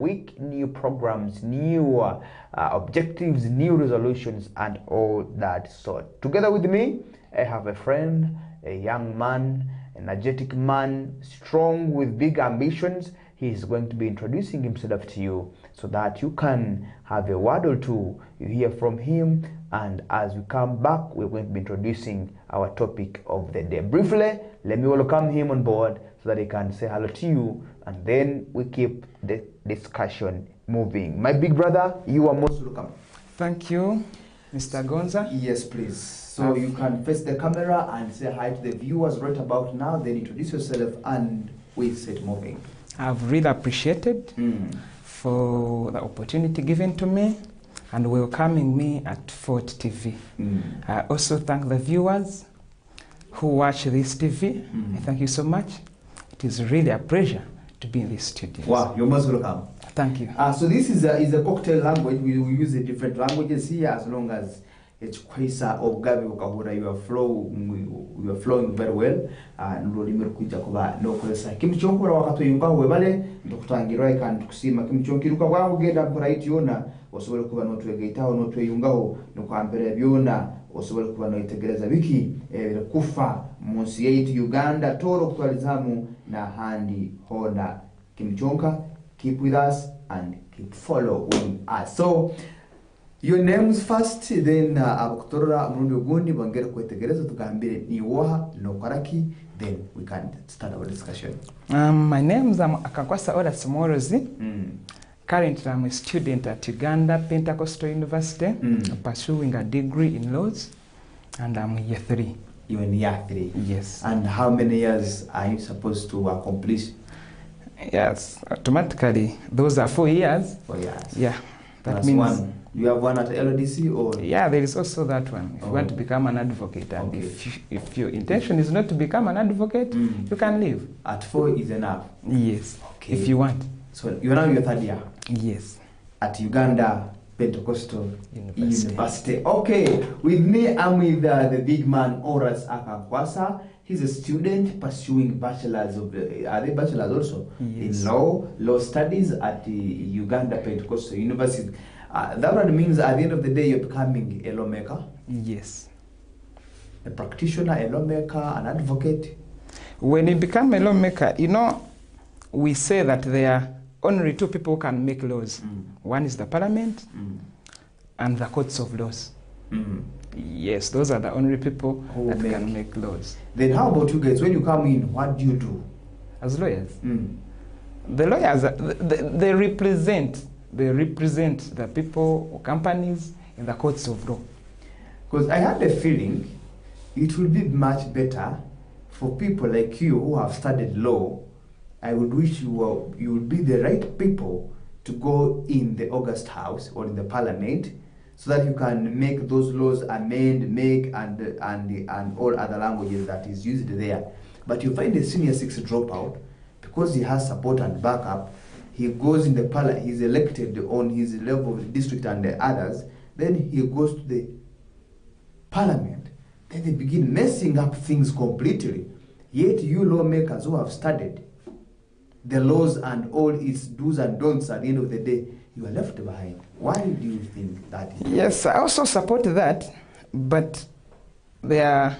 week, new programs, new objectives, new resolutions, and all that sort. Together with me, I have a friend, a young man, energetic man, strong with big ambitions. He is going to be introducing himself to you so that you can have a word or two. You hear from him, and as we come back, we're going to be introducing our topic of the day. Briefly, let me welcome him on board so that he can say hello to you, and then we keep the discussion moving. My big brother, you are most welcome. Thank you, Mr. Gonza. Yes, please. So you can face the camera and say hi to the viewers right about now, then introduce yourself, and we set moving. I've really appreciated for the opportunity given to me and welcoming me at Fort TV. I also thank the viewers who watch this TV. I thank you so much. It is really a pleasure to be in this studio. Wow, you're most welcome. Thank you. So this is a cocktail language. We use the different languages here as long as it's kwaisa ogabe ukahura you are flowing very well. Nururimi rukwija kuba no kwesa kimu chonkora wakati yungaho webale ndokutangira kandi kusima kimu chonkiruka bwaho genda bright yona osobole kuba no twegeitaho no tweyungaho no kwambere byona osobole kuba no itegereza biki kufa munsi yetu Uganda toro kutwalizamu na handi hona kimchonka. Keep with us and keep following us. So your names first, then abakutora murundi ugundi bangera kwetegereza tugambire ni woha no karaki, then we can start our discussion. My name is Akakwasa Oras Morozi. Currently I'm a student at Uganda Pentecostal University, pursuing a degree in laws, and I'm year 3. You're in year 3? Yes. And how many years are you supposed to accomplish? Yes, automatically those are 4 years. 4 years. Yeah. That Plus means one. You have one at LDC or? Yeah, there is also that one. If you want to become an advocate, and if your intention is not to become an advocate, you can leave. At 4 is enough? Yes. Okay. If you want. So you're now your 3rd year? Yes. At Uganda Pentecostal University. Okay, with me I'm with the big man Oras Akakwasa. He's a student pursuing bachelors of are they bachelors also? Yes. In law studies at the Uganda Pentecostal University. That one means at the end of the day you're becoming a lawmaker. Yes. A practitioner, a lawmaker, an advocate. When you become a lawmaker, you know, we say that there are only 2 people who can make laws. One is the parliament and the courts of laws. Yes, those are the only people who can make laws. Then how about you guys? When you come in, what do you do? As lawyers? The lawyers, they represent the people or companies in the courts of law. Because I had a feeling it will be much better for people like you who have studied law. I would wish you would be the right people to go in the August House or in the Parliament, so that you can make those laws amend, make, and all other languages that is used there. But you find a senior 6 dropout, because he has support and backup, he goes in the Parliament, he's elected on his level of district and the others, then he goes to the Parliament, then they begin messing up things completely. Yet you lawmakers who have studied the laws and all its do's and don'ts, at the end of the day, you are left behind. Why do you think that is? Yes, I also support that, but there are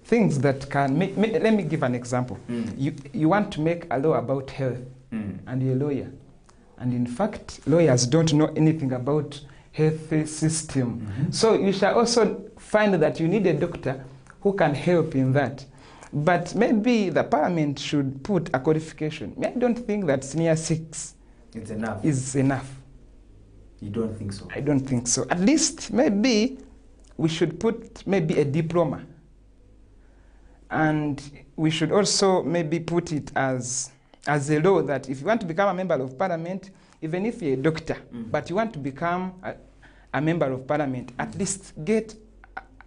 things that can make, let me give an example. You want to make a law about health, and you're a lawyer, and in fact lawyers don't know anything about health system. So you shall also find that you need a doctor who can help in that. But maybe the parliament should put a qualification. I don't think that senior 6 is enough. You don't think so? I don't think so. At least maybe we should put maybe a diploma. And we should also maybe put it as a law that if you want to become a member of parliament, even if you're a doctor, but you want to become a member of parliament, at least get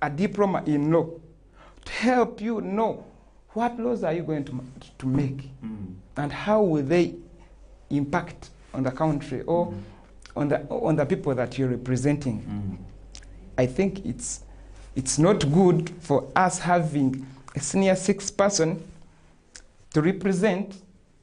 a diploma in law to help you know what laws are you going to make and how will they impact on the country or on the people that you're representing. I think it's not good for us having a senior 6 person to represent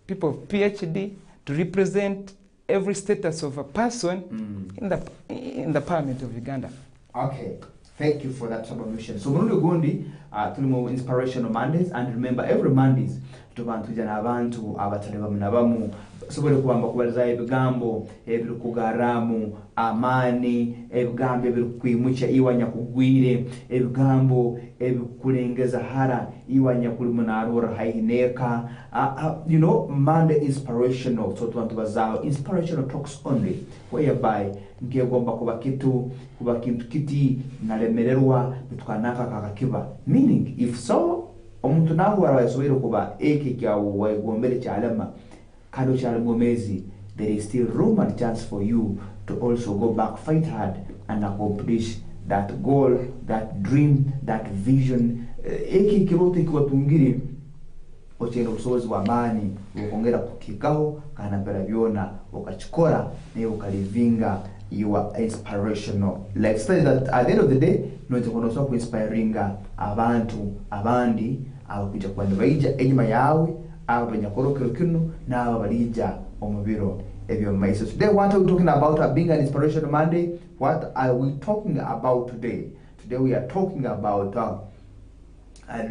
people of PhD, to represent every status of a person in the Parliament of Uganda. Okay, thank you for that submission. So Murundi Gundi, tulimu Inspirational Mondays, and remember every Mondays tubantuja n'abantu abatali bamu na bamu sobole kubamba kubaliza ebigambo ebirukugaramu amani ebigambo ebirukwimucha iwanya kugwire ebigambo ebikulengeza hara iwanya kuli munarura haineka you know, Monday inspirational, so tubantu bazao inspirational talks only, whereby ngegomba kuba kintu kiti nalemererwa bitwanaka kakakiba, meaning if so omuntu nawe arabasobera kuba eke kyawo wagombere cyalama kado cyalagomezi, there is still room and chance for you to also go back, fight hard and accomplish that goal, that dream, that vision. Eke kirote kiwatungiri ochenda usozi wa amani ukongera kukikaho kana pera byona ukachikora ne ukalivinga. You are inspirational. Let's say that at the end of the day, no tukonosa ku inspiringa abantu abandi abakuja kwanda bayija enyuma yawe abanyakorokero kino na abalija omubiro ebyo maiso. Today what are we talking about being an inspirational Monday? What are we talking about today? Today we are talking about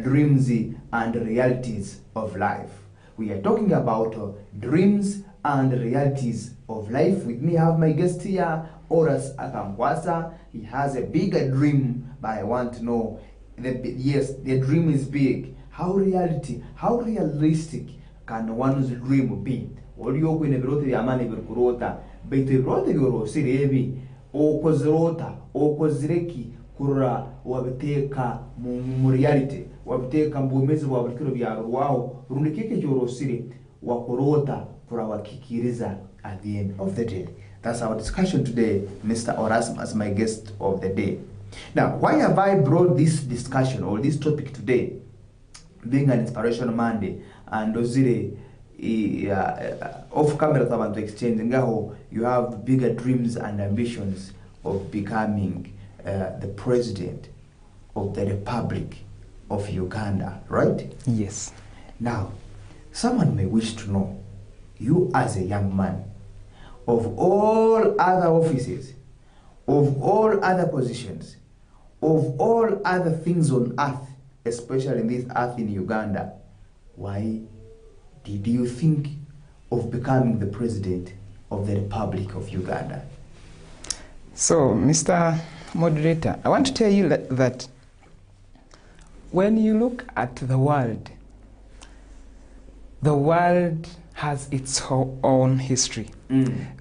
dreams and realities of life. We are talking about dreams and realities of life. With me I have my guest here, Horace Akamkwasa. He has a bigger dream, but I want to know, yes, the dream is big. How realistic can one's dream be? Olio kwene birote bya amani birukurota, bete birote byorosire ebi, okozirota, okozireki kurura wabiteka mu reality, wabiteka mbumezi wabikiro bya rwaho, rundikike cyorosire wakorota kurawakikiriza at the end of the day. That's our discussion today, Mr. Horace as my guest of the day. Now, why have I brought this discussion or this topic today, being an Inspirational Monday, and Ozire off camera to exchange ngaho you have bigger dreams and ambitions of becoming the president of the Republic of Uganda, right? Yes. Now, someone may wish to know, you as a young man, of all other offices, of all other positions, of all other things on earth, especially in this earth in Uganda, why did you think of becoming the president of the Republic of Uganda? So, Mr. Moderator, I want to tell you that when you look at the world has its own history.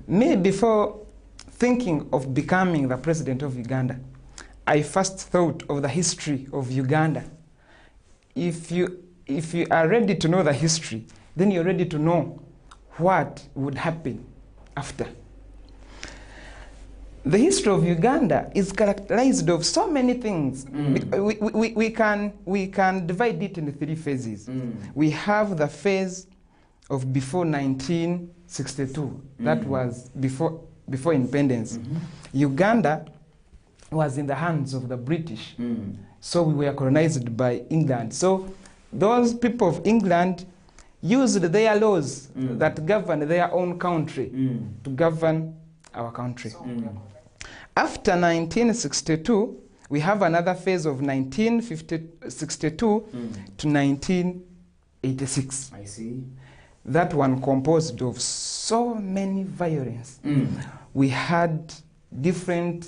Me, before thinking of becoming the president of Uganda, I first thought of the history of Uganda. If you are ready to know the history, then you're ready to know what would happen after. The history of Uganda is characterized of so many things. We can divide it into three phases. We have the phase of before 1962. That was before independence. Uganda was in the hands of the British. So we were colonized by England. So those people of England used their laws that govern their own country to govern our country. After 1962, we have another phase of 1962 to 1986. I see. That one composed of so many violence. We had different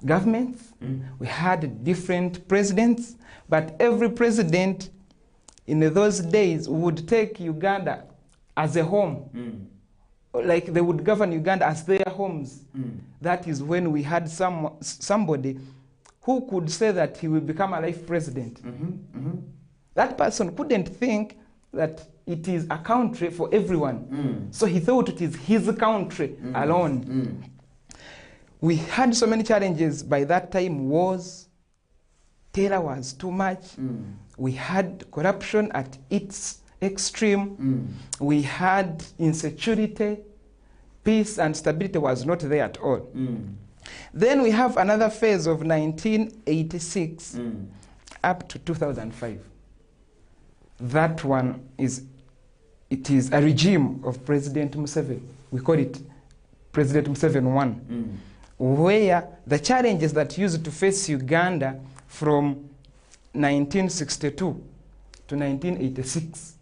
governments, we had different presidents, but every president in those days would take Uganda as a home. Like they would govern Uganda as their homes. That is when we had somebody who could say that he will become a life president. That person couldn't think that it is a country for everyone. So he thought it is his country alone. We had so many challenges by that time. Wars, terror was too much. We had corruption at its extreme. We had insecurity. Peace and stability was not there at all. Then we have another phase of 1986 up to 2005. That one is a regime of President Museveni. We call it President Museveni won, where the challenges that used to face Uganda from 1962 to 1986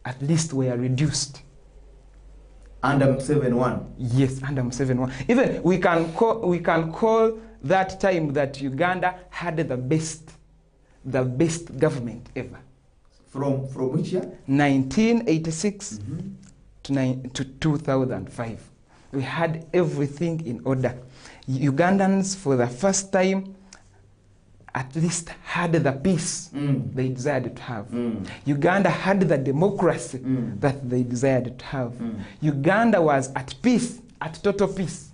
at least were reduced. Under Museveni won. Yes, under Museveni won. Even we can call that time that Uganda had the best government ever. From which year? 1986 to 2005. We had everything in order. Ugandans, for the first time, at least had the peace they desired to have. Uganda had the democracy that they desired to have. Uganda was at peace, at total peace.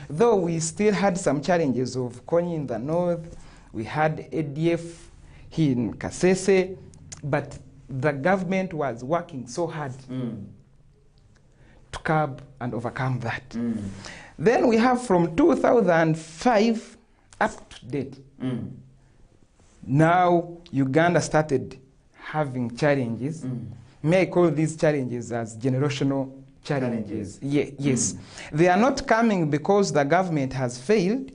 Though we still had some challenges of Kony in the north, we had ADF here in Kasese, but the government was working so hard to curb and overcome that. Then we have from 2005 up to date. Now Uganda started having challenges. May I call these challenges as generational challenges? Yes. They are not coming because the government has failed,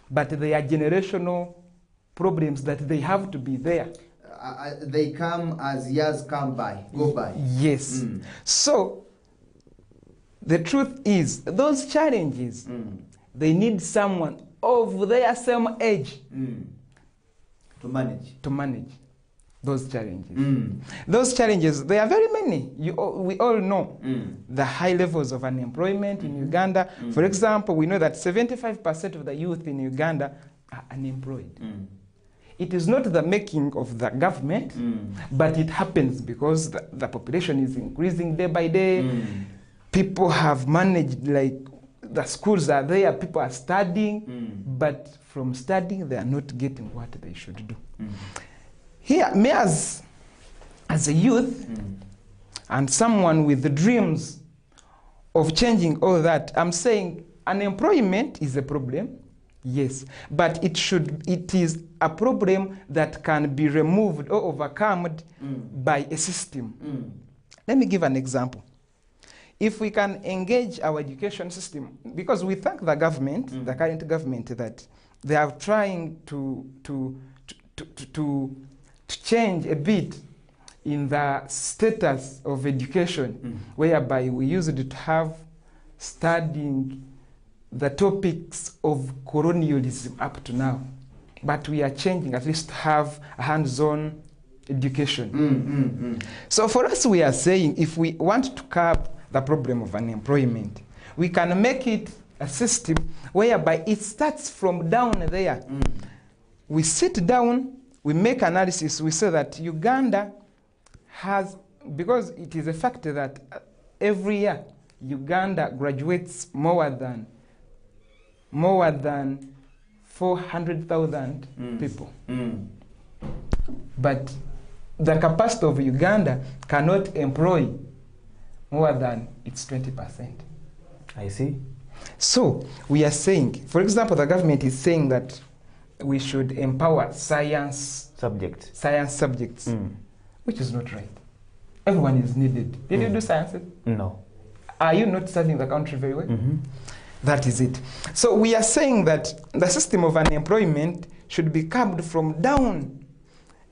but they are generational problems that they have to be there. They come as years go by. Yes. So the truth is, those challenges, they need someone of their same age to manage those challenges. Those challenges, they are very many. We all know the high levels of unemployment in Uganda. For example, we know that 75% of the youth in Uganda are unemployed. It is not the making of the government, but it happens because the population is increasing day by day. People have managed, like, the schools are there, people are studying, but from studying, they are not getting what they should do. Here, me as a youth and someone with the dreams of changing all that, I'm saying unemployment is a problem, yes, but it is a problem that can be removed or overcome by a system. Let me give an example. If we can engage our education system, because we thank the government, the current government, that they are trying to change a bit in the status of education, whereby we used to have studying the topics of colonialism up to now. But we are changing, at least to have a hands-on education. So for us, we are saying, if we want to curb the problem of unemployment, we can make it a system whereby it starts from down there. We sit down, we make analysis, we say that Uganda has, because it is a fact that every year Uganda graduates more than 400,000 people. But the capacity of Uganda cannot employ more than its 20%. I see. So we are saying, for example, the government is saying that we should empower science subjects, which is not right. Everyone is needed. Did you do sciences? No. Are you not studying the country very well? That is it. So we are saying that the system of unemployment should be curbed from down.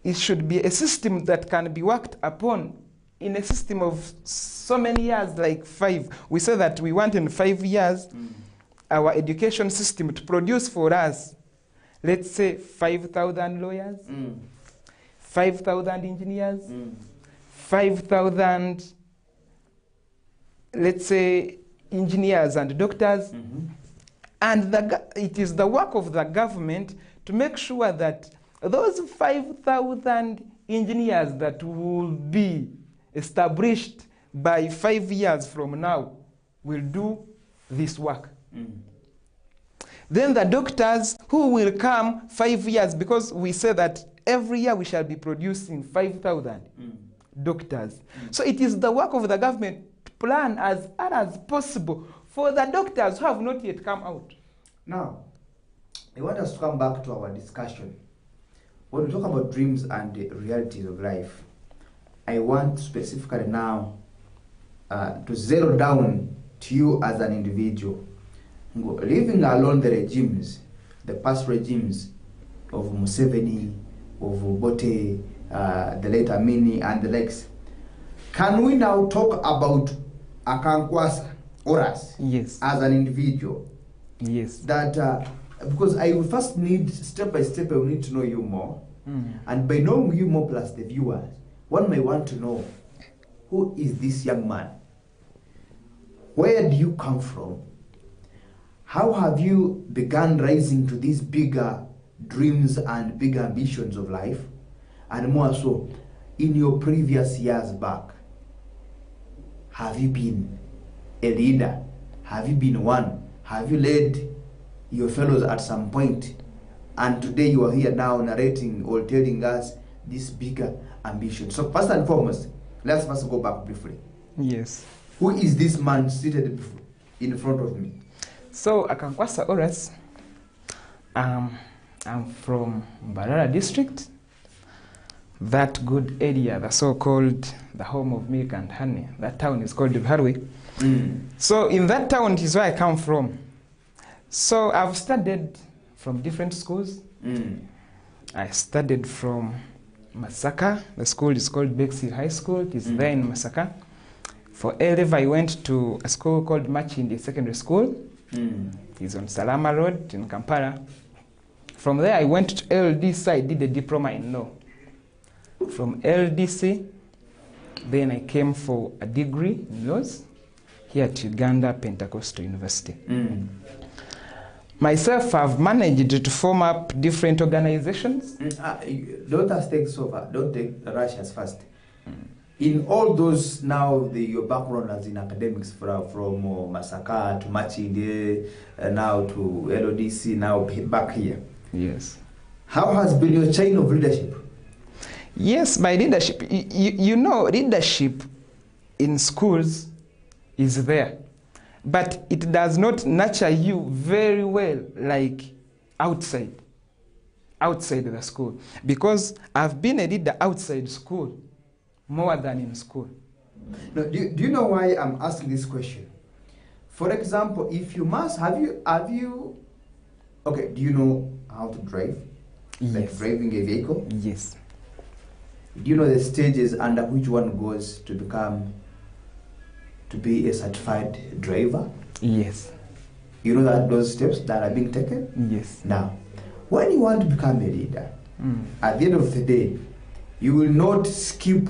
It should be a system that can be worked upon in a system of so many years, like 5. We say that we want in 5 years our education system to produce for us, let's say 5,000 lawyers, 5,000 engineers, 5,000, let's say, engineers and doctors. And it is the work of the government to make sure that those 5,000 engineers that will be established by 5 years from now will do this work. Then the doctors who will come 5 years, because we say that every year we shall be producing 5,000 doctors. So it is the work of the government to plan as far as possible for the doctors who have not yet come out. Now, I want us to come back to our discussion. When we talk about dreams and the realities of life, I want specifically now to zero down to you as an individual. leaving alone the regimes, the past regimes of Museveni, of Obote, the late Amini, and the likes, can we now talk about Akankwasa or us Yes. as an individual? Yes. That because I will first need, step by step, I will need to know you more. Mm. And by knowing you more plus the viewers, one may want to know, who is this young man? Where do you come from? How have you begun rising to these bigger dreams and bigger ambitions of life? And more so, in your previous years back, have you been a leader? Have you been one? Have you led your fellows at some point? And today you are here now narrating or telling us this bigger ambition. So first and foremost, let's first go back briefly. Yes. Who is this man seated in front of me? So Akankwasa Horace, I'm from Mbarara district, that good area, the so-called the home of milk and honey. That town is called Buharwe. So in that town is where I come from. So I've studied from different schools. I studied from Masaka. The school is called Bexi High School. It is there in Masaka. For A-level, I went to a school called Machindi Secondary School. It is on Salama Road in Kampala. From there, I went to LDC. I did a diploma in law. From LDC, then I came for a degree in laws here at Uganda Pentecostal University. Myself, I've managed to form up different organizations. Don't take so far. Don't take Russia's first. In all those now, your background as in academics from Masaka to Machinde, now to LODC, now back here. Yes. How has been your chain of leadership? Yes, my leadership. You know, leadership in schools is there, but it does not nurture you very well like outside the school. Because I've been a leader outside school more than in school. Now, do you know why I'm asking this question? For example, if you must, have you, okay, do you know how to drive? Yes. Like driving a vehicle? Yes. Do you know the stages under which one goes to be a certified driver? Yes. You know that those steps that are being taken? Yes. Now, when you want to become a leader, at the end of the day, you will not skip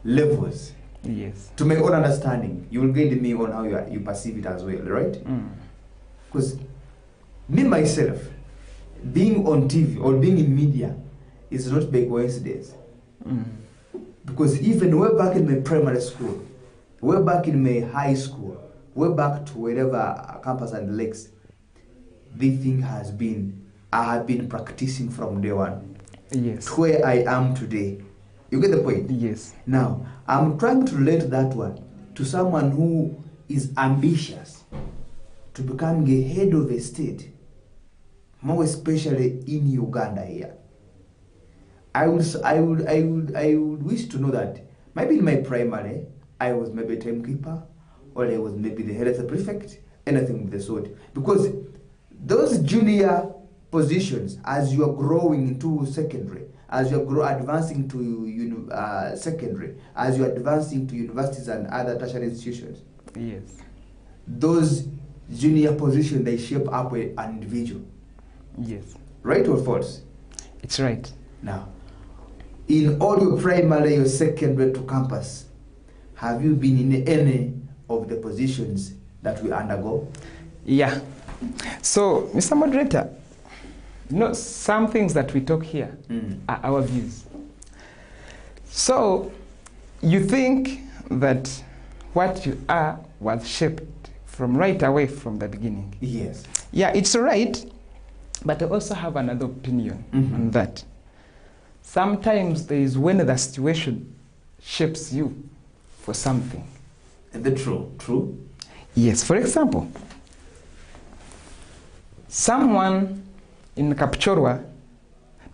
levels. Yes. To my own understanding, you will guide me on how you perceive it as well, right? Because me myself, being on TV or being in media is not by coincidence. Because even way back in my primary school, way back in my high school, way back to wherever campus and lakes, this thing I have been practicing from day one. Yes. To where I am today. You get the point? Yes. Now, I'm trying to relate that one to someone who is ambitious to become the head of a state, more especially in Uganda here. I would wish to know that maybe in my primary, I was maybe a timekeeper, or I was maybe the head of the prefect, anything of the sort. Because those junior positions, as you are growing into secondary, as you are advancing to secondary, as you are advancing to universities and other tertiary institutions, Yes. those junior positions, they shape up an individual. Yes. Right or false? It's right. Now, in all your primary or secondary to campus, have you been in any of the positions that we undergo? Yeah. So, Mr. Moderator, you know, some things that we talk here are our views. So, you think that what you are was shaped from right away from the beginning. Yes. Yeah, it's right, but I also have another opinion on that. Sometimes there is when the situation shapes you for something. Is that true? Yes, for example, someone in Kapchorwa,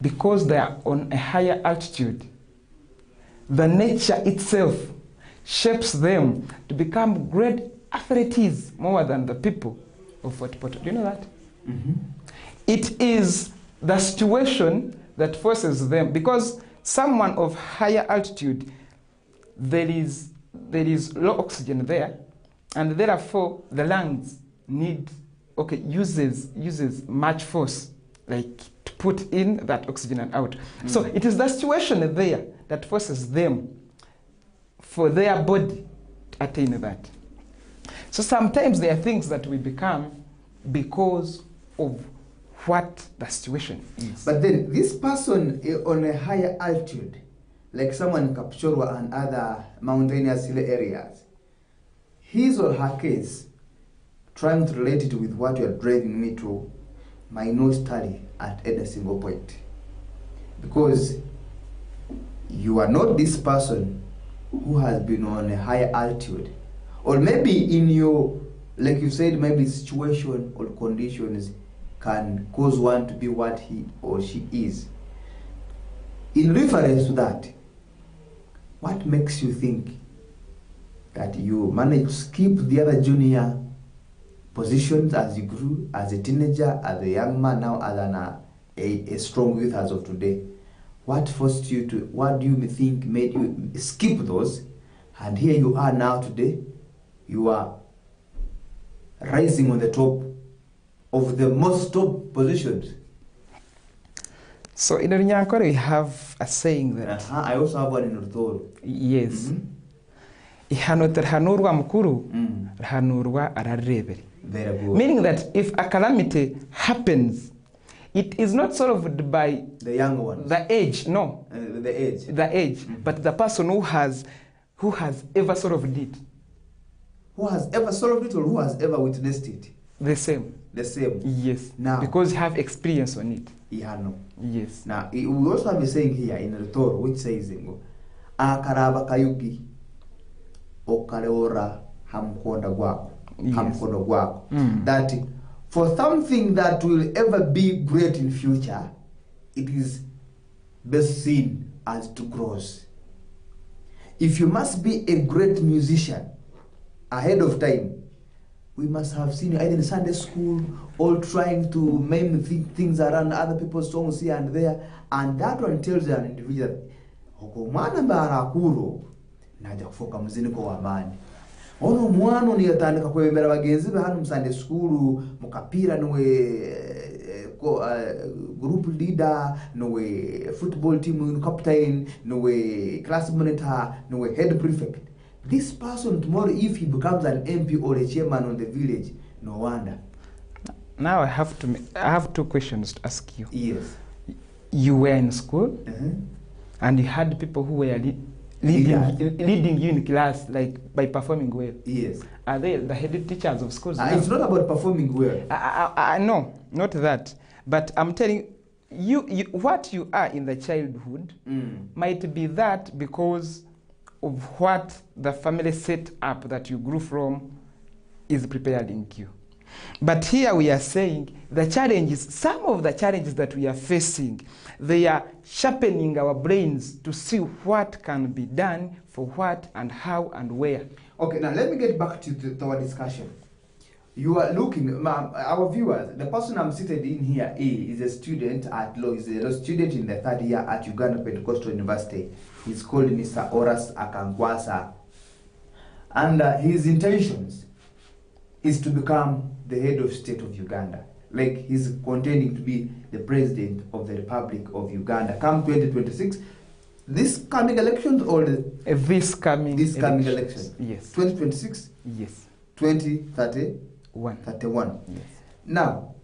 because they are on a higher altitude, the nature itself shapes them to become great athletes more than the people of Fort Portal. Do you know that? Mm-hmm. It is the situation that forces them, because someone of higher altitude, there is low oxygen there, and therefore the lungs uses much force, like to put in that oxygen and out. So it is the situation there that forces them, for their body to attain that. So sometimes there are things that we become because of what the situation is. But then this person on a higher altitude, like someone in Kapchorwa and other mountainous hill areas, his or her case, trying to relate it with what you are driving me to, might not tally at any single point. Because you are not this person who has been on a higher altitude. Or maybe in your, like you said, maybe situation or conditions can cause one to be what he or she is. In reference to that, what makes you think that you managed to skip the other junior positions as you grew, as a teenager, as a young man, now as a strong youth as of today? What forced you to, what do you think made you skip those? And here you are now today, you are rising on the top of the most top positions. So in Runyankore we have a saying that... I also have one in Rutoro. Yes. Ihano terhanurwa mukuru, rhanurwa arareberi. Very good. Meaning that if a calamity happens, it is not solved by the younger ones. The age, no. The age. The age, but the person who has ever solved it. Who has ever solved it or who has ever witnessed it? The same. The same. Yes. Now, because you have experience on it. Ihano. Yes. Now, we also have a saying here in the Torah which says, Akaraba kayuki okareora hamkonda gwako. Yes. Hamkonda gwako. That for something that will ever be great in future, it is best seen as to grows. If you must be a great musician ahead of time, we must have seen you either in Sunday school or trying to mime things around other people's songs here and there, and that one tells an individual, "Okomwana barakuro naja kufoka muziniko wa amani." Ono mwana niyatandika kwembera bagenzi be hano mu Sunday school mukapira niwe group leader, niwe football team captain, niwe class monitor, niwe head prefect. This person tomorrow, if he becomes an MP or a chairman on the village, no wonder. Now I have two questions to ask you. Yes. You were in school, and you had people who were leading you in class, like by performing well. Yes. Are they the head teachers of schools? It's not about performing well. No, not that. But I'm telling you, what you are in the childhood might be that because of what the family set up that you grew from is prepared in you. But here we are saying the challenges, some of the challenges that we are facing, they are sharpening our brains to see what can be done for what and how and where. Okay, now let me get back to our discussion. You are looking, our viewers, the person I'm seated in here is a student at law, is a student in the third year at Uganda Pentecostal University. He's called Mr. Horace Akangwasa. And his intentions is to become the head of state of Uganda. Like he's contending to be the president of the Republic of Uganda. Come 2026, this coming elections or this coming election? Yes. 2026? Yes. 2031. Yes. Now,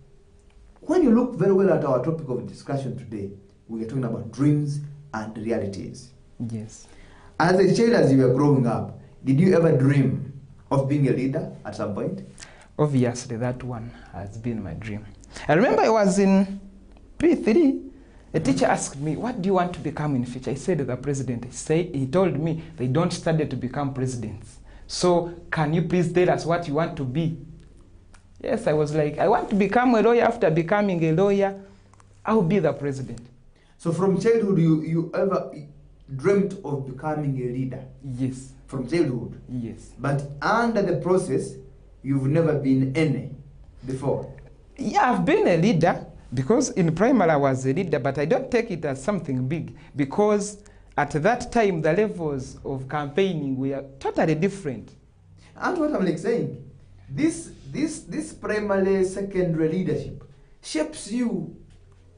when you look very well at our topic of discussion today, we are talking about dreams and realities. Yes. As a child, as you were growing up, did you ever dream of being a leader at some point? Obviously, that one has been my dream. I remember I was in P3. A teacher asked me, what do you want to become in future? I said, the president. He told me they don't study to become presidents. So can you please tell us what you want to be? Yes, I was like, I want to become a lawyer. After becoming a lawyer, I'll be the president. So from childhood, you ever dreamt of becoming a leader? Yes. From childhood? Yes. But under the process, you've never been any. before? Yeah, I've been a leader because in primary I was a leader, but I don't take it as something big because at that time the levels of campaigning were totally different. And what I'm like saying, this primary, secondary leadership shapes you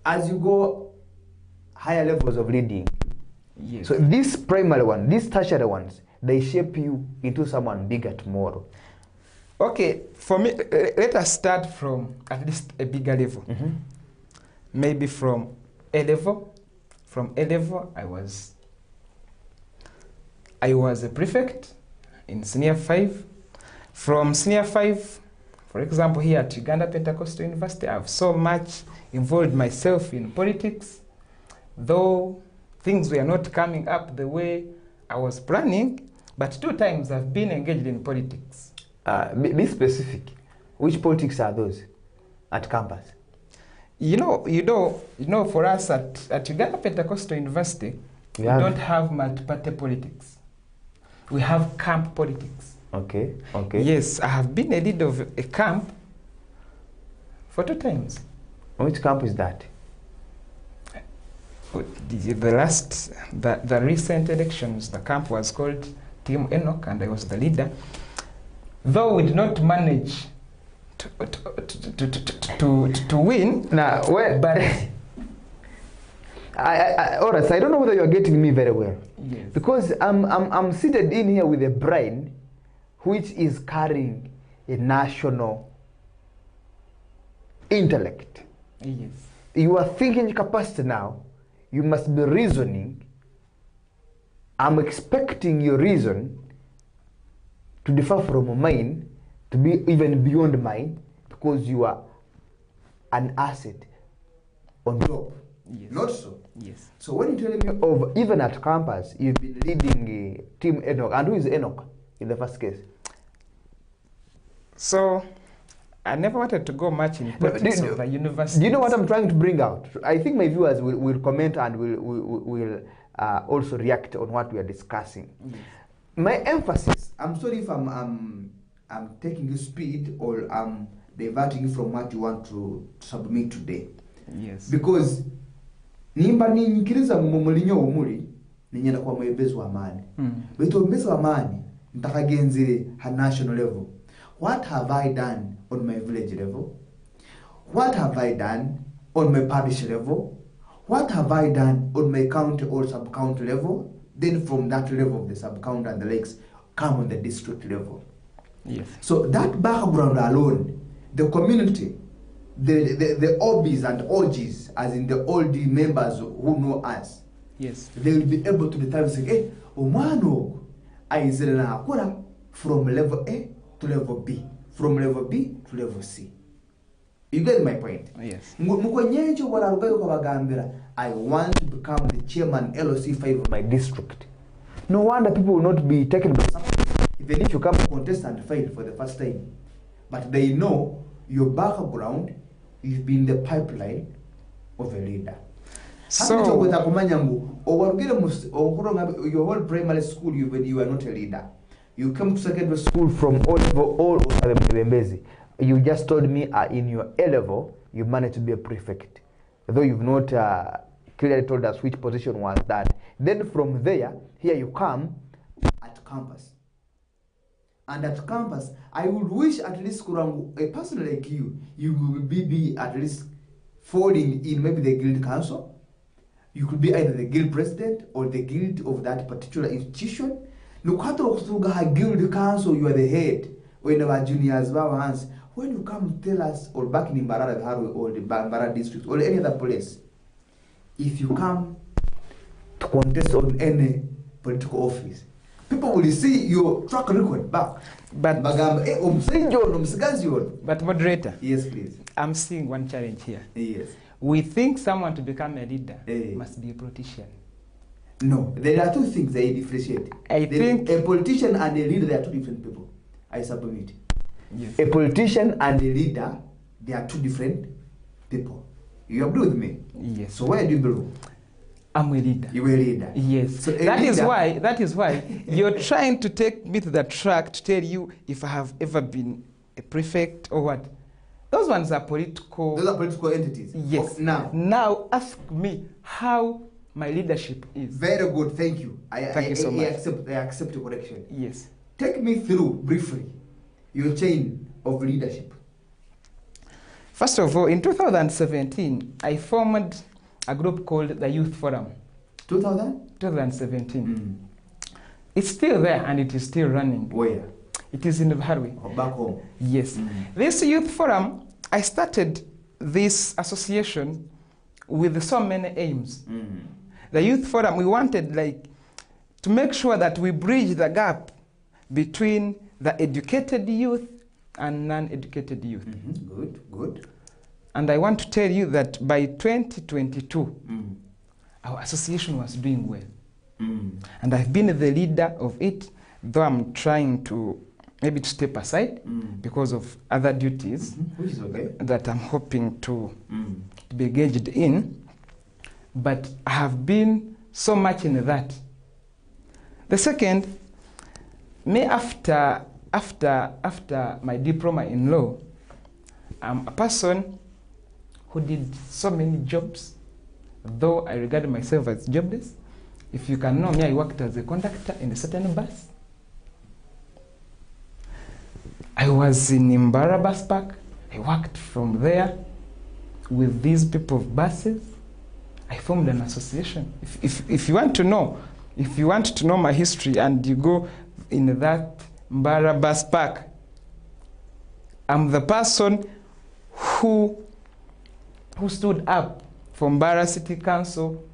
as you go higher levels of leading. Yes. So this primary one, these tertiary ones, they shape you into someone bigger tomorrow. Okay, for me, let us start from at least a bigger level. Mm-hmm. Maybe from A level. From A level, I was a prefect in senior 5. From senior 5, for example, here at Uganda Pentecostal University, I've so much involved myself in politics, though things were not coming up the way I was planning, but 2 times I've been engaged in politics. Be specific. Which politics are those at campus? You know, for us at Uganda Pentecostal University, we don't have multi-party politics. We have camp politics. Okay, okay. Yes, I have been a leader of a camp for 2 times. Which camp is that? The recent elections, the camp was called Team Enoch, and I was the leader. Though we did not manage to win. Now, well, but Alright, so I don't know whether you're getting me very well. yes. Because I'm seated in here with a brain which is carrying a national intellect. Yes. You are thinking capacity now. You must be reasoning. I'm expecting your reason to differ from mine, to be even beyond mine, because you are an asset on top. Yes. Not so. Yes. So when you're telling me of even at campus, you've been leading Team Enoch. And who is Enoch in the first case? So I never wanted to go much in politics of the university. Do you know what I'm trying to bring out? I think my viewers will comment and will also react on what we are discussing. Yes. My emphasis, I'm sorry if I'm taking you speed or I'm diverting you from what you want to submit today. Yes. Because nimba ninyikiriza mumulinyo omuli ninyenda kwa mwebezi wa amani. Beto mwebezi wa amani ntakagenzire ha national level. What have I done on my village level? What have I done on my parish level? What have I done on my county or sub-county level? Then from that level of the sub-county and the lakes, come on the district level. Yes. So that background alone, the community, the OBs and OGs, as in the old members who know us, Yes. they will be able to determine, say, hey, Omano, I from level A to level B, from level B to level C. You get my point? Yes. I want to become the chairman LOC5 of my district. No wonder people will not be taken by something, even if you come to contest and fail for the first time. But they know your background, you've been the pipeline of a leader. So, your whole primary school, you are not a leader. You came to secondary school from all over Mbezi. You just told me in your A level, you managed to be a prefect. Though you've not clearly told us which position was that. Then from there, here you come at campus. And at campus, I would wish at least a person like you will be at least falling in maybe the guild council. You could be either the guild president or the guild of that particular institution. Look at the guild council, you are the head. When our juniors, our hands, when you come tell us, or back in Mbarara or the Mbarara district or any other place, if you come to contest on any political office, people will see your track record back. but moderator, yes, please. I'm seeing one challenge here. Yes. We think someone to become a leader must be a politician. No, there are 2 things they differentiate. I think a politician and a leader, they are 2 different people. I submit. Yes. A politician and a leader, they are 2 different people. You agree with me? Yes. So where do you belong? I'm a leader. You are a leader. Yes. So that is why you're trying to take me to the track to tell you if I have ever been a prefect or what. Those ones are political. Those are political entities. Yes. Oh, now. Now ask me how my leadership is. Very good. Thank you. Thank you so much. I accept your correction. Yes. Take me through briefly your chain of leadership. First of all, in 2017, I formed a group called the Youth Forum. 2017. It's still there and it is still running. Where? It is in Harwe. Or back home? Yes. This Youth Forum, I started this association with so many aims. The Youth Forum, we wanted to make sure that we bridge the gap between the educated youth and non-educated youth. Good, good. And I want to tell you that by 2022, our association was doing well. And I've been the leader of it, though I'm trying to maybe to step aside because of other duties Which is okay. that I'm hoping to be engaged in. But I have been so much in that. The second, me after my diploma in law, I'm a person who did so many jobs, though I regard myself as jobless. If you can know me, I worked as a conductor in a certain bus. I was in Imbara Bus Park. I worked from there with these people of buses. I formed an association. If you want to know my history and you go in that Imbara Bus Park, I'm the person who stood up for Imbara City Council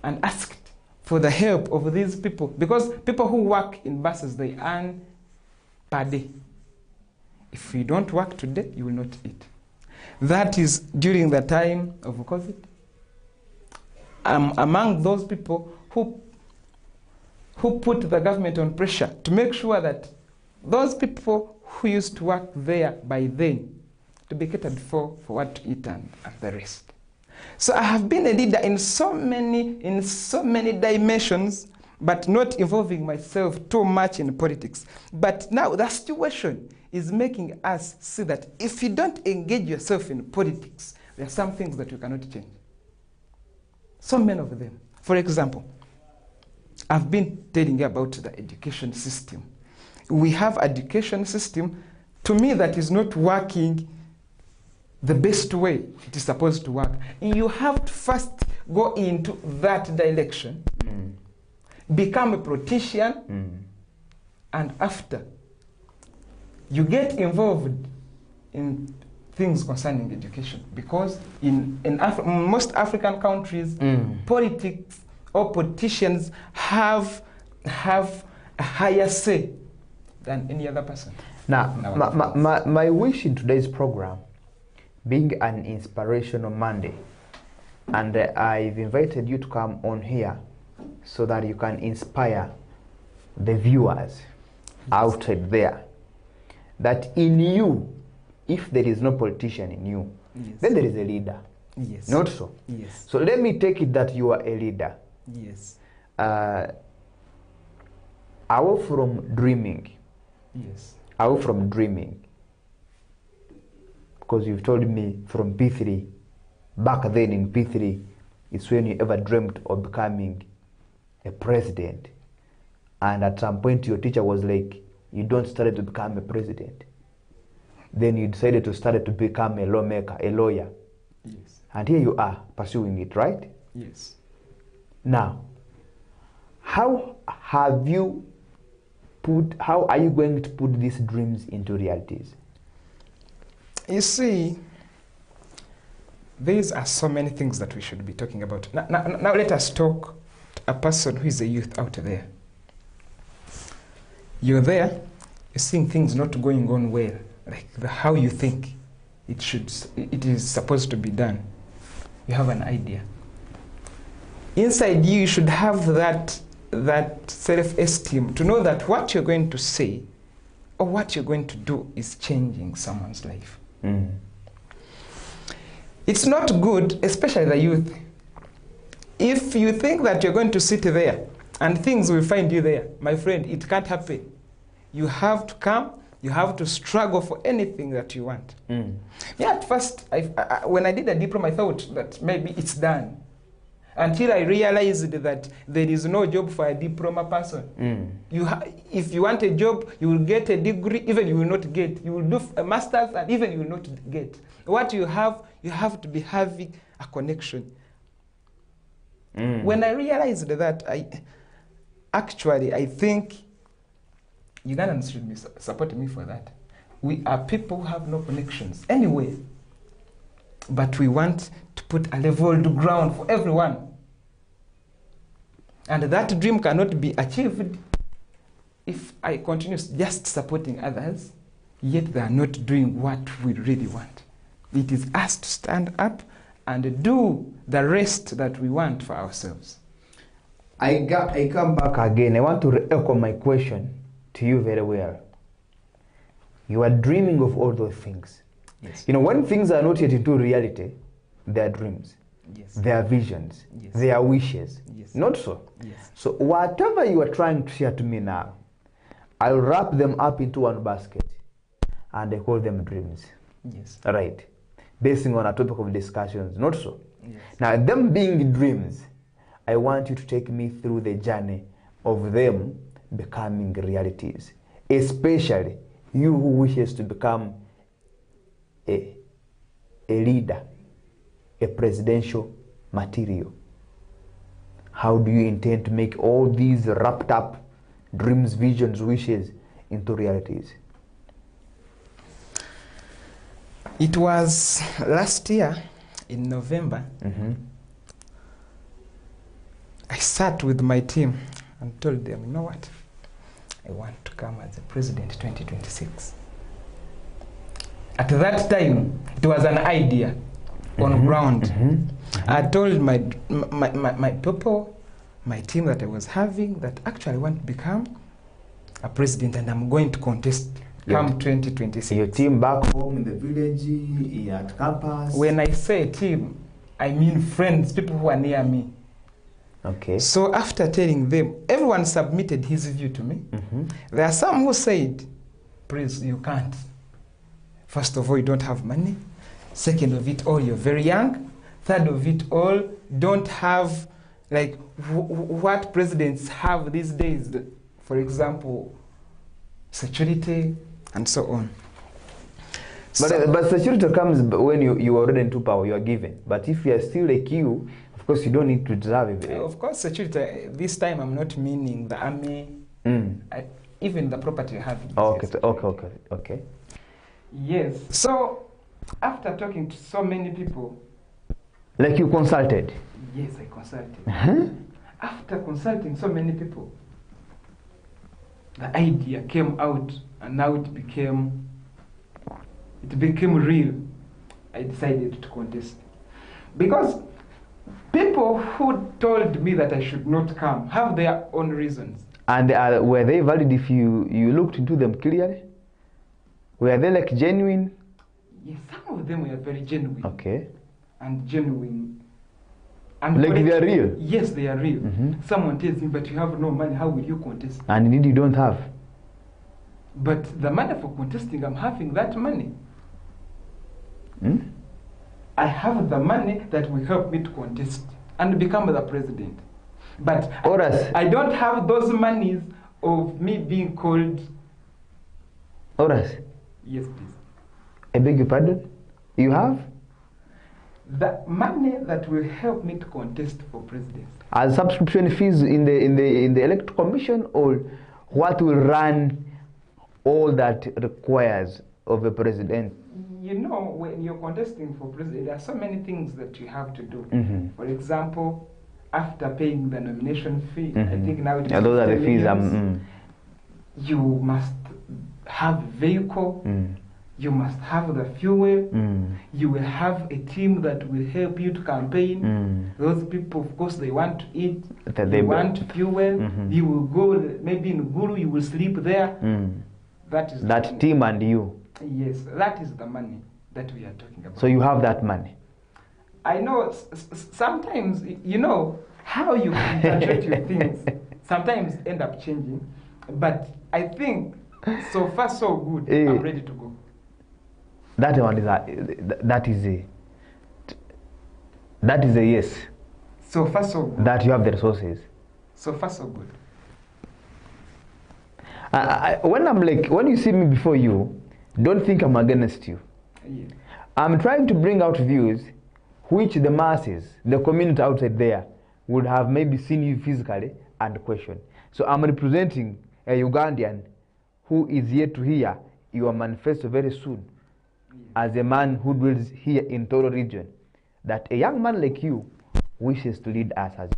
and asked for the help of these people, because people who work in buses, they earn per day. If you don't work today, you will not eat. That is during the time of COVID. I'm among those people who put the government on pressure to make sure that those people who used to work there by then to be catered for what to eat and the rest. So I have been a leader in so many dimensions, but not involving myself too much in politics. But now the situation is making us see that if you don't engage yourself in politics, there are some things that you cannot change. So many of them. For example, I've been telling you about the education system. We have an education system, to me, that is not working the best way it is supposed to work. You have to first go into that direction, become a politician, and after, you get involved in things concerning education. Because in most African countries, politics or politicians have a higher say than any other person. Now, my wish in today's program, being an inspirational Monday, and I've invited you to come on here so that you can inspire the viewers outside there, that in you, if there is no politician in you, then there is a leader. Yes. Not so? Yes. So let me take it that you are a leader. Yes. Away from dreaming. Yes. Away from dreaming. Because you've told me from P3, back then in P3, it's when you ever dreamt of becoming a president. And at some point your teacher was like, you don't study to become a president. Then you decided to study to become a lawmaker, a lawyer. Yes. And here you are pursuing it, right? Yes. Now, how are you going to put these dreams into realities? You see, these are so many things that we should be talking about. Now let us talk to a person who is a youth out there. You're there, you're seeing things not going on well, like how you think it is supposed to be done. You have an idea. Inside you, you should have that self-esteem to know that what you're going to say or what you're going to do is changing someone's life. It's not good, especially the youth, if you think that you're going to sit there and things will find you there. My friend, it can't happen. You have to come You have to struggle for anything that you want. Mm. Yeah, at first, when I did a diploma, I thought that maybe it's done. Until I realized that there is no job for a diploma person. Mm. If you want a job, you will get a degree, even you will not get. You will do a master's, and even you will not get. What you have to be having a connection. Mm. When I realized that, I think Ugandans should be supporting me for that. We are people who have no connections anyway, but we want to put a leveled ground for everyone. And that dream cannot be achieved if I continue just supporting others, yet they are not doing what we really want. It is us to stand up and do the rest that we want for ourselves. I come back again. I want to echo my question to you very well. You are dreaming of all those things. Yes. You know, when things are not yet into reality, they are dreams. Yes. They are visions. Yes. They are wishes. Yes. Not so. Yes. So whatever you are trying to share to me now, I'll wrap them up into one basket and I call them dreams. Yes. Right. Basing on a topic of discussions. Not so. Yes. Now, them being dreams, I want you to take me through the journey of them becoming realities, especially you who wishes to become a leader, a presidential material. How do you intend to make all these wrapped up dreams, visions, wishes into realities? It was last year in November. Mm-hmm. I sat with my team and told them, you know what? I want to come as a president 2026. At that time, it was an idea on ground. Mm-hmm. I told my people, my team that I was having, that actually I want to become a president and I'm going to contest come 2026. Your team back home In the village, at campus. When I say team, I mean friends, people who are near me. Okay. So after telling them, everyone submitted his view to me. Mm-hmm. There are some who said, please, you can't. First of all, you don't have money. Second of it all, you're very young. Third of it all, don't have like what presidents have these days. For example, security and so on. But security comes when you are already into power, you are given. But if you are still like you, of course you don't need to deserve it. Of course, security, this time I'm not meaning the army, even the property you have. Okay, Yes. okay. Yes. So, after talking to so many people, Like you consulted? yes, I consulted. Uh-huh. After consulting so many people, the idea came out and now it became real. I decided to contest. Because people who told me that I should not come have their own reasons. And were they valid if you looked into them clearly? Were they like genuine? Yes, some of them were very genuine. Okay. And genuine. And Like they are real? Yes, they are real. Mhm. Someone tells me, but you have no money, how will you contest? And indeed you don't have? But the money for contesting, I'm having that money. Hmm? I have the money that will help me to contest and become the president. But Horace. I don't have those monies of me being called. Horace, Yes, please. I beg your pardon? You have? The money that will help me to contest for president. As subscription fees in the electoral commission, or what will run all that requires of a president? You know, when you're contesting for president, there are so many things that you have to do. Mhm. For example, after paying the nomination fee, I Mhm. think now it is Yeah, those are the 50 fees. millions. You must have a vehicle. You must have the fuel. You will have a team that will help you to campaign. Those people, of course, they want to eat. They want fuel. Mhm. You will go, maybe in Guru, you will sleep there. That is the That money. team and you. Yes, that is the money that we are talking about. So you have that money. I know sometimes, you know, how you interpret your things sometimes end up changing. But I think So far, so good. Eh. I'm ready to go. That one is that is a yes. So far, so good. That you have the resources. So far, so good. When you see me before you, don't think I'm against you. Yeah. I'm trying to bring out views which the masses, the community outside there, would have maybe seen you physically and question. So I'm representing a Ugandan who is yet to hear your manifesto very soon, as a man who dwells here in Toro region, that a young man like you wishes to lead us as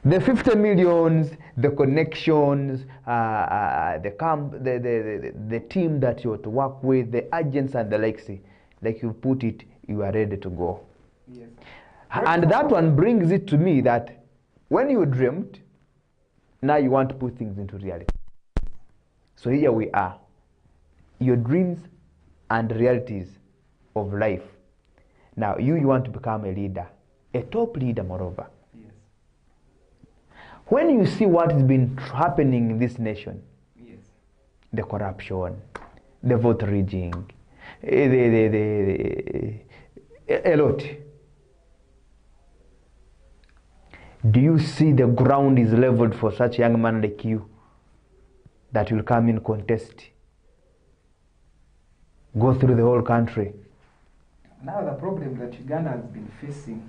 the 50 millions, the connections, the camp, the team that you're to work with, the agents and the likes, like you put it, you are ready to go. Yes. And that one brings it to me that when you dreamt, now you want to put things into reality. So here we are, your dreams and realities of life. Now you want to become a leader, a top leader moreover. Yes. When you see what has been happening in this nation, Yes. the corruption, the vote rigging, a lot. Do you see the ground is leveled for such a young man like you that will come in contest, go through the whole country? Now the problem that Uganda has been facing,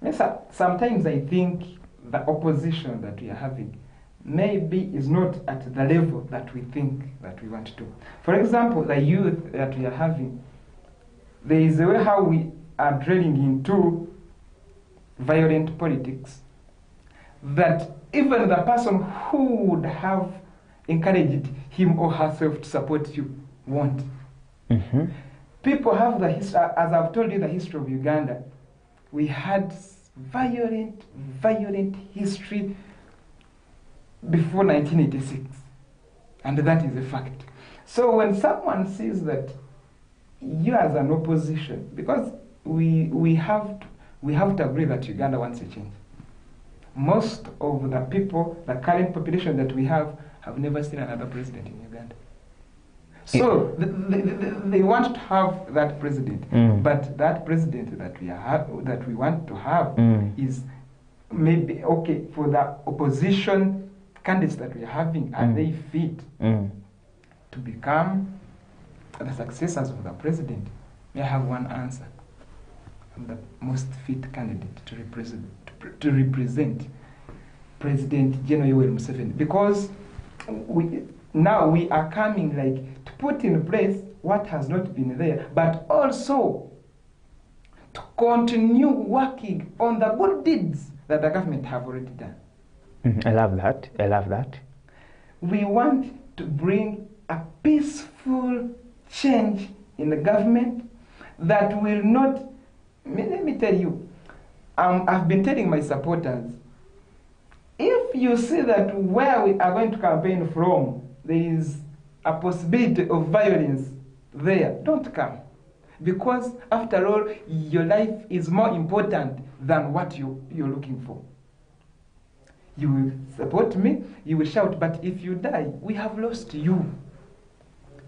yes, sometimes I think the opposition that we are having maybe is not at the level that we think that we want to. For example, the youth that we are having, there is a way how we are drilling into violent politics that even the person who would have encouraged him or herself to support you won't. Mm-hmm. People have the history, as I've told you, the history of Uganda. We had violent history before 1986, and that is a fact. So when someone sees that you as an opposition, because we have to agree that Uganda wants a change. Most of the people, the current population that we have never seen another president in Uganda. So they want to have that president, but that president that we want to have is maybe okay for the opposition candidates that we are having. Are they fit to become the successors of the president? May I have one answer? I'm the most fit candidate to represent President General Yoweri Museveni, because now we are coming like to put in place what has not been there, but also to continue working on the good deeds that the government have already done. I love that. I love that. We want to bring a peaceful change in the government that will not. Let me tell you, I've been telling my supporters, if you see that where we are going to campaign from, there is a possibility of violence there, don't come. Because after all, your life is more important than what you're looking for. You will support me, you will shout, but if you die, we have lost you.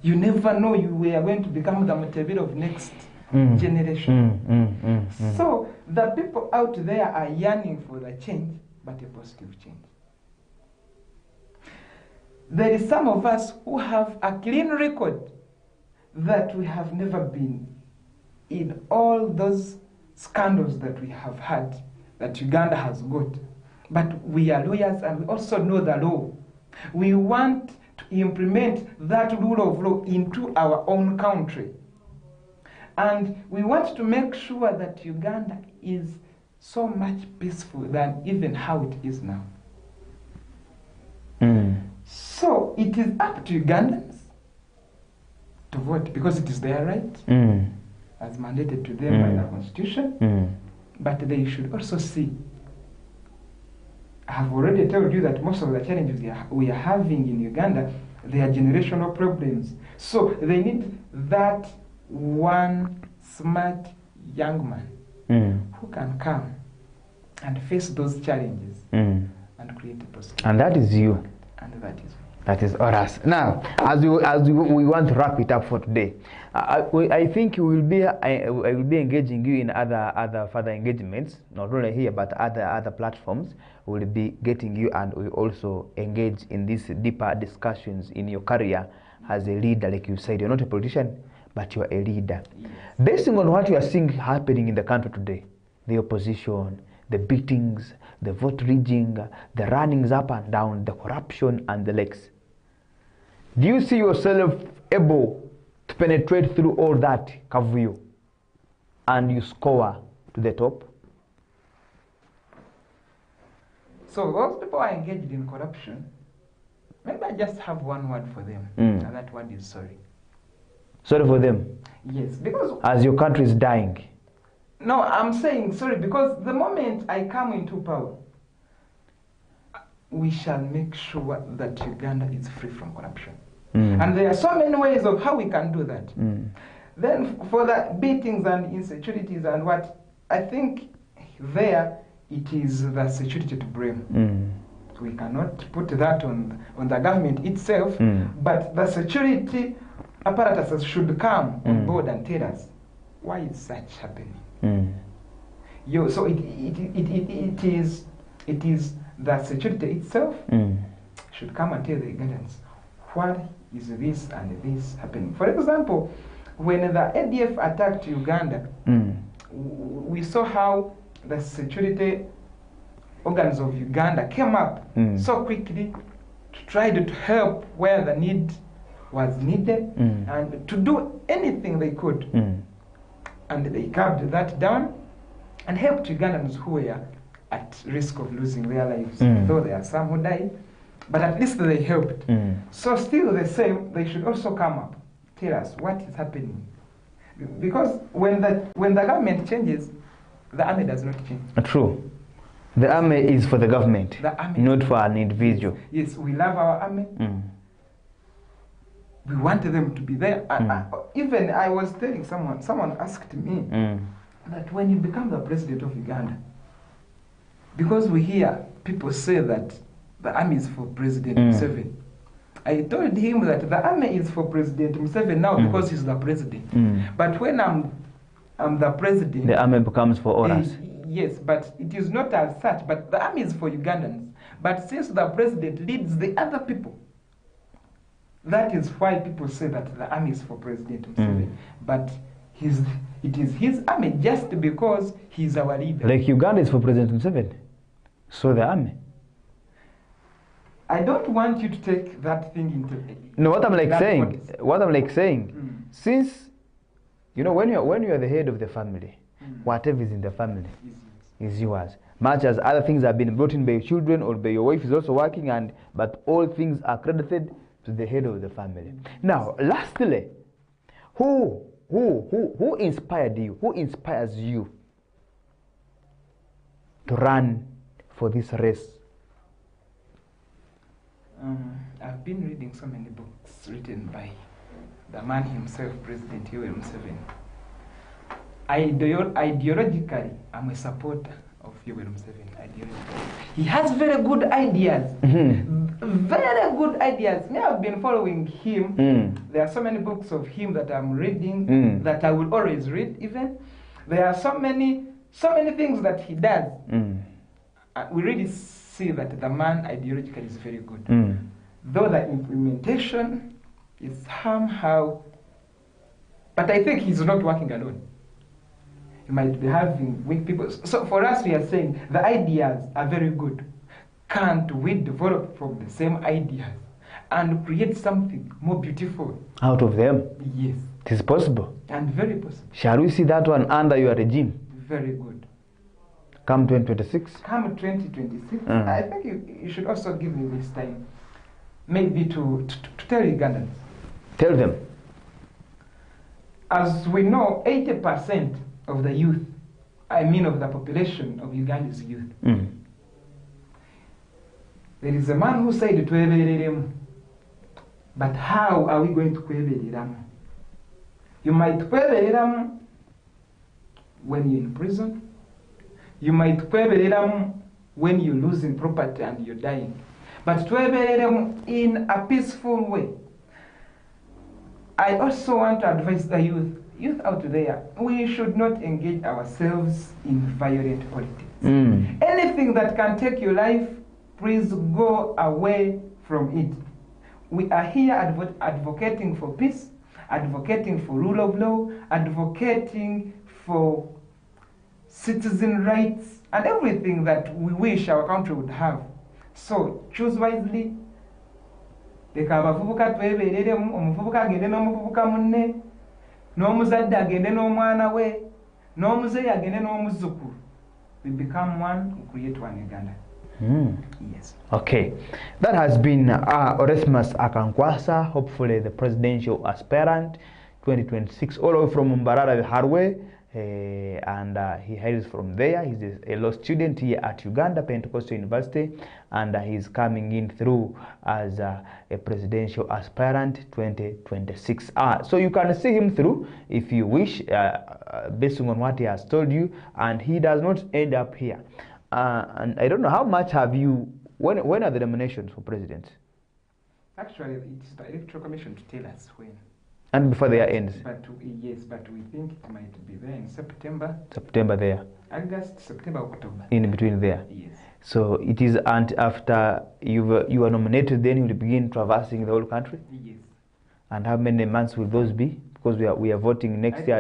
You never know we are going to become the material of next generation. So the people out there are yearning for the change, but a positive change. There is some of us who have a clean record that we have never been in all those scandals that we have had, that Uganda has got. But we are lawyers and we also know the law. We want to implement that rule of law into our own country. And we want to make sure that Uganda is so much peaceful than even how it is now. So it is up to Ugandans to vote, because it is their right, as mandated to them by the Constitution. But they should also see. I have already told you that most of the challenges we are having in Uganda, they are generational problems. So they need that one smart young man who can come and face those challenges and create a positive. And that is you. And that is me. That is us. Now, as we want to wrap it up for today, I think I will be engaging you in other further engagements, not only here but other platforms. We'll be getting you, and we also engage in these deeper discussions in your career as a leader. Like you said, you're not a politician, but you are a leader. Yes. Based on what you are seeing happening in the country today, the opposition, the beatings, the vote rigging, the runnings up and down, the corruption and the likes, do you see yourself able to penetrate through all that kavuyo and you score to the top? So those people are engaged in corruption. Maybe I just have one word for them, and that word is sorry. Sorry for them? Yes, because... As your country is dying? No, I'm saying sorry because the moment I come into power, we shall make sure that Uganda is free from corruption. And there are so many ways of how we can do that. Then for the beatings and insecurities and what, I think there it is the security to blame. We cannot put that on the government itself, but the security apparatus should come on board and tell us why is such happening. So it is the security itself should come and tell the Ugandans what is this and this happening. For example, when the ADF attacked Uganda, we saw how the security organs of Uganda came up so quickly to try to help where the need was needed and to do anything they could. And they carved that down and helped Ugandans who were at risk of losing their lives. Though there are some who died, but at least they helped. So still the same, they should also come up, tell us what is happening. Because when the government changes, the army does not change. True. The army is for the government, not for an individual. Yes, we love our army. We want them to be there. Even I was telling someone asked me that when you become the president of Uganda, because we hear people say that the army is for President Museveni, I told him that the army is for President Museveni now because he's the president. But when I'm the president, the army becomes for all us. Yes, but it is not as such. But the army is for Ugandans. But since the president leads the other people, that is why people say that the army is for President Museveni. But it is his army just because he's our leader. Like Uganda is for President Museveni, so the army. I don't want you to take that thing into... No, what I'm like saying, since, you know, when you're the head of the family, whatever is in the family is yours. Much as other things have been brought in by your children or by your wife is also working, but all things are credited to the head of the family. Now, lastly, who inspired you? Who inspires you to run for this race? I've been reading so many books written by the man himself, President Yoweri Museveni. Ideologically, I'm a supporter of Yoweri Museveni. Ideologically, he has very good ideas. Very good ideas. Me, I've been following him. There are so many books of him that I'm reading that I will always read. Even there are so many things that he does. We really see that the man ideologically is very good. Though the implementation is somehow, but I think he's not working alone. He might be having weak people. So for us, we are saying the ideas are very good. Can't we develop from the same ideas and create something more beautiful out of them? Yes. It is possible. And very possible. Shall we see that one under your regime? Very good. Come 2026? Come 2026. I think you should also give me this time, maybe to tell Ugandans. Tell them. As we know, 80% of the youth, of the population of Uganda is youth. There is a man who said, but how are we going to kwebereramu? You might kwebereramu when you're in prison. You might kwebereramu when you're losing property and you're dying. but twebereremu in a peaceful way. I also want to advise the youth out there, we should not engage ourselves in violent politics. Anything that can take your life, please go away from it. We are here advocating for peace, advocating for rule of law, advocating for citizen rights, and everything that we wish our country would have. So choose wisely. Leka abavubuka twebereremu, omuvubuka agende n'omuvubuka munne, n'omuzadde agende n'omwana we, n'omuzeeyi agende n'omuzzukulu. We become one, we create one Uganda. Yes. Okay, that has been Onesmus Akankwasa, hopefully the presidential aspirant 2026, all the way from Mbarara Harwe, and he hails from there. He's a law student here at Uganda Pentecostal University, and he's coming in through as a presidential aspirant 2026. So you can see him through if you wish, based on what he has told you, and he does not end up here. And I don't know how much have you, when are the nominations for president? Actually, it's the Electoral Commission to tell us when. And before the year ends? Yes, but we think it might be there in September. September there? August, September, October. In between there? Yes. So it is, and after you are nominated, then you will begin traversing the whole country? Yes. And how many months will those be? Because we are voting next year,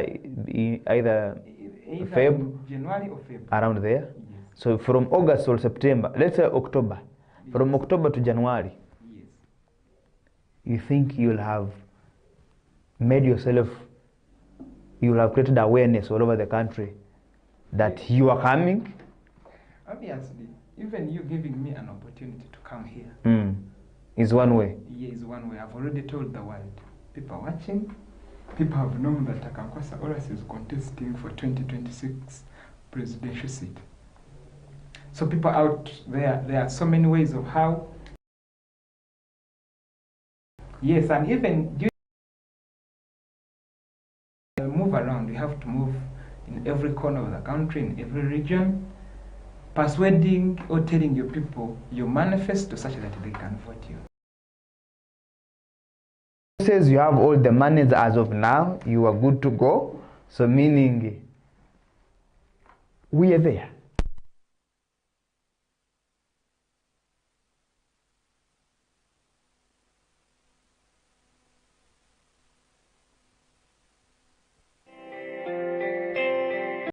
either Feb? January or February. Around there? Yes. So from August or September, let's say October, yes. From October to January, yes. You think you'll have made yourself, you will have created awareness all over the country that you are coming? Obviously, even you giving me an opportunity to come here is one way. Yeah, is one way. I've already told the world. People are watching. People have known that Akankwasa Oras is contesting for 2026 presidential seat. So people out there are so many ways of how. Yes, and even move around. You have to move in every corner of the country, in every region, persuading or telling your people your manifesto such that they can vote you. Says you have all the monies as of now, you are good to go. So meaning we are there.